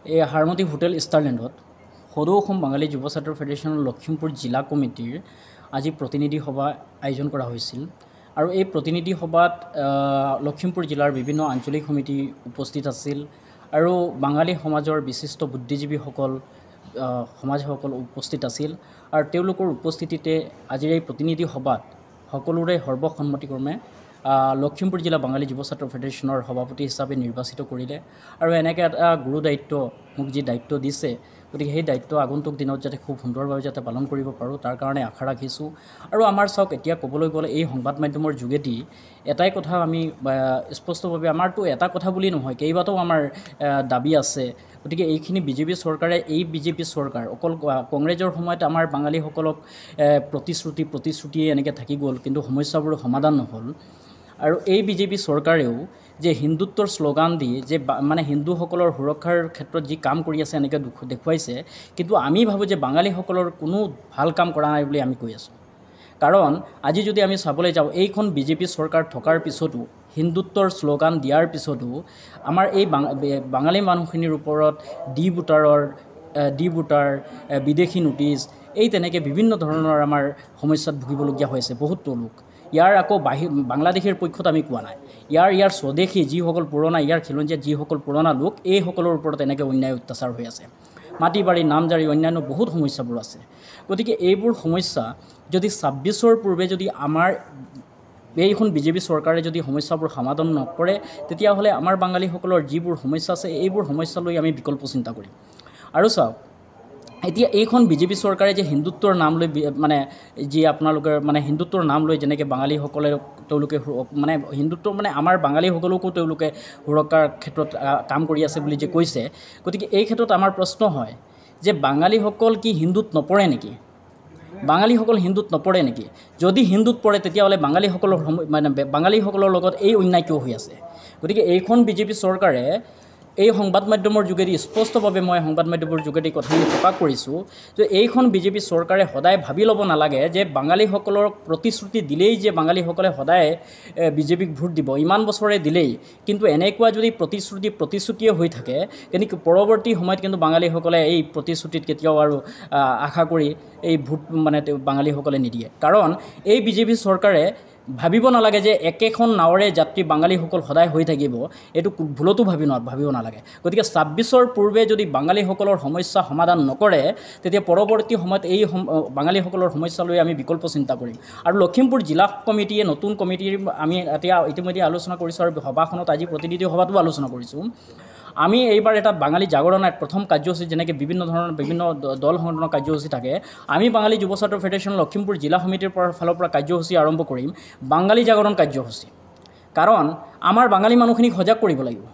এই হাৰমতি হোটেল ষ্টাৰলেণ্ডত সদৌ অসম বাঙালী যুৱ ছাত্ৰ ফেডাৰেশ্যনৰ লখিমপুৰ জিলা কমিটিৰ আজি প্ৰতিনিধি সভা আয়োজন কৰা হৈছিল আৰু এই প্ৰতিনিধি সভাত লখিমপুৰ জিলাৰ বিভিন্ন আঞ্চলিক সমিতি উপস্থিত আছিল আৰু বাঙালী সমাজৰ বিশিষ্ট বুদ্ধিজীৱীসকল সমাজসকল উপস্থিত আছিল আৰু তেওঁলোকৰ উপস্থিতিতে আজিৰ এই প্ৰতিনিধি সভাত সকলোৰে সৰ্বসন্মতিক্ৰমে লখিমপুৰ জিলা বাঙালী যুৱ ছাত্ৰ ফেডাৰেশ্যনৰ সভাপতি হিচাপে নিৰ্বাচিত কৰিলে আৰু এনেকৈ এটা গুৰু দায়িত্ব মোক যি দায়িত্ব দিছে গতিকে সেই দায়িত্ব আগন্তুক দিনত যাতে খুব সুন্দৰভাৱে যাতে পালন কৰিব পাৰোঁ তাৰ কাৰণে আশা ৰাখিছোঁ আৰু আমাৰ চাওক এতিয়া ক'বলৈ গ'লে এই সংবাদ মাধ্যমৰ যোগেদি এটাই কথা আমি স্পষ্টভাৱে আমাৰতো এটা কথা বুলি নহয় কেইবাটাও আমাৰ দাবী আছে গতিকে এইখিনি বিজেপি চৰকাৰে বিজেপি চৰকাৰ অকল কংগ্ৰেছৰ সময়ত আমাৰ বাঙালীসকলক প্ৰতিশ্ৰুতিয়ে এনেকৈ থাকি গ'ল কিন্তু সমস্যাবোৰ সমাধান নহ'ল আৰু এই বিজেপি চৰকাৰেও যে হিন্দুত্বৰ শ্লোগান দি যে মানে হিন্দুসকলৰ সুৰক্ষাৰ ক্ষেত্ৰত যি কাম কৰি আছে এনেকৈ দেখুৱাইছে কিন্তু আমি ভাবোঁ যে বাঙালীসকলৰ কোনো ভাল কাম কৰা নাই বুলি আমি কৈ আছোঁ কাৰণ আজি যদি আমি চাবলৈ যাওঁ এইখন বিজেপি চৰকাৰ থকাৰ পিছতো হিন্দুত্বৰ শ্লোগান দিয়াৰ পিছতো আমাৰ এই বাঙালী মানুহখিনিৰ ওপৰত ডি ভোটাৰ বিদেশী নোটিছ এই তেনেকৈ বিভিন্ন ধৰণৰ আমাৰ সমস্যাত ভুগিবলগীয়া হৈছে বহুতো লোক ইয়াৰ আকৌ বাংলাদেশীৰ পক্ষত আমি কোৱা নাই ইয়াৰ স্বদেশী যিসকল পুৰণা ইয়াৰ খিলঞ্জীয়া যিসকল পুৰণা লোক এইসকলৰ ওপৰত এনেকৈ অন্যায় অত্যাচাৰ হৈ আছে মাটি বাৰী নামজাৰি অন্যান্য বহুত সমস্যাবোৰ আছে গতিকে এইবোৰ সমস্যা যদি ২৬ৰ পূৰ্বে যদি আমাৰ এইখন বিজেপি চৰকাৰে যদি সমস্যাবোৰ সমাধান নকৰে তেতিয়াহ'লে আমাৰ বাঙালীসকলৰ যিবোৰ সমস্যা আছে এইবোৰ সমস্যা লৈ আমি বিকল্প চিন্তা কৰিম আৰু চাওক এতিয়া এইখন বিজেপি চৰকাৰে যে হিন্দুত্বৰ নাম লৈ মানে যি আপোনালোকে মানে হিন্দুত্বৰ নাম লৈ যেনেকৈ বাঙালীসকলে তেওঁলোকে মানে হিন্দুত্ব মানে আমাৰ বাঙালীসকলকো তেওঁলোকে সুৰক্ষাৰ ক্ষেত্ৰত কাম কৰি আছে বুলি যে কৈছে গতিকে এই ক্ষেত্ৰত আমাৰ প্ৰশ্ন হয় যে বাঙালীসকল কি হিন্দুত নপৰে নেকি বাঙালীসকল হিন্দুত নপৰে নেকি যদি হিন্দুত পৰে তেতিয়াহ'লে বাঙালীসকলৰ লগত এই অন্যায় কিয় হৈ আছে গতিকে এইখন বিজেপি চৰকাৰে এই সংবাদ মাধ্যমৰ যোগেদি স্পষ্টভাৱে মই সংবাদ মাধ্যমৰ যোগেদি কথাখিনি প্ৰকাশ কৰিছোঁ যে এইখন বিজেপি চৰকাৰে সদায় ভাবি ল'ব নালাগে যে বাঙালীসকলৰ প্ৰতিশ্ৰুতি দিলেই যে বাঙালীসকলে সদায় বিজেপিক ভোট দিব ইমান বছৰে দিলেই কিন্তু এনেকুৱা যদি প্ৰতিশ্ৰুতিয়ে হৈ থাকে কিন্তু পৰৱৰ্তী সময়ত কিন্তু বাঙালীসকলে এই প্ৰতিশ্ৰুতিত কেতিয়াও আৰু আশা কৰি এই ভোট মানে বাঙালীসকলে নিদিয়ে কাৰণ এই বিজেপি চৰকাৰে ভাবিব নালাগে যে একেখন নাৱৰে যাত্ৰী বাঙালীসকল সদায় হৈ থাকিব এইটো ভুলতো ভাবিব নালাগে গতিকে ২৬ৰ পূৰ্বে যদি বাঙালীসকলৰ সমস্যা সমাধান নকৰে তেতিয়া পৰৱৰ্তী সময়ত এই বাঙালীসকলৰ সমস্যা লৈ আমি বিকল্প চিন্তা কৰিম আৰু লখিমপুৰ জিলা কমিটিয়ে নতুন কমিটিৰ আমি এতিয়া ইতিমধ্যে আলোচনা কৰিছোঁ আৰু সভাখনত আজি প্ৰতিনিধি সভাতো আলোচনা কৰিছোঁ আমি এইবাৰ এটা বাঙালী জাগৰণৰ প্ৰথম কাৰ্যসূচী যেনেকৈ বিভিন্ন দল সংগঠনৰ কাৰ্যসূচী থাকে আমি বাঙালী যুৱ ছাত্ৰ ফেডাৰেশ্যন লখিমপুৰ জিলা সমিতিৰ ফালৰ পৰা কাৰ্যসূচী আৰম্ভ কৰিম বাঙালী জাগৰণ কাৰ্যসূচী কাৰণ আমাৰ বাঙালী মানুহখিনিক সজাগ কৰিব লাগিব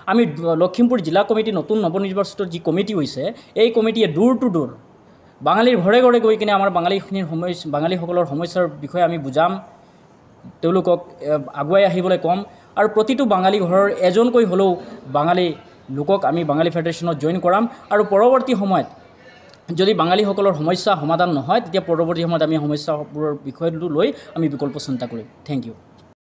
আমি লখিমপুৰ জিলা কমিটি নতুন নৱনিৰ্বাচিত যি কমিটি হৈছে এই কমিটিয়ে দূৰ টু দূৰ বাঙালীৰ ঘৰে ঘৰে গৈ কিনে আমাৰ বাঙালীসকলৰ সমস্যাৰ বিষয়ে আমি বুজাম তেওঁলোকক আগুৱাই আহিবলৈ ক'ম আৰু প্ৰতিটো বাঙালী ঘৰৰ এজনকৈ হ'লেও বাঙালী লোকক আমি বাঙালী ফেডাৰেশ্যনত জইন কৰাম আৰু পৰৱৰ্তী সময়ত যদি বাঙালীসকলৰ সমস্যা সমাধান নহয় তেতিয়া পৰৱৰ্তী সময়ত আমি সমস্যাবোৰৰ বিষয়টো লৈ আমি বিকল্প চিন্তা কৰিম থেংক ইউ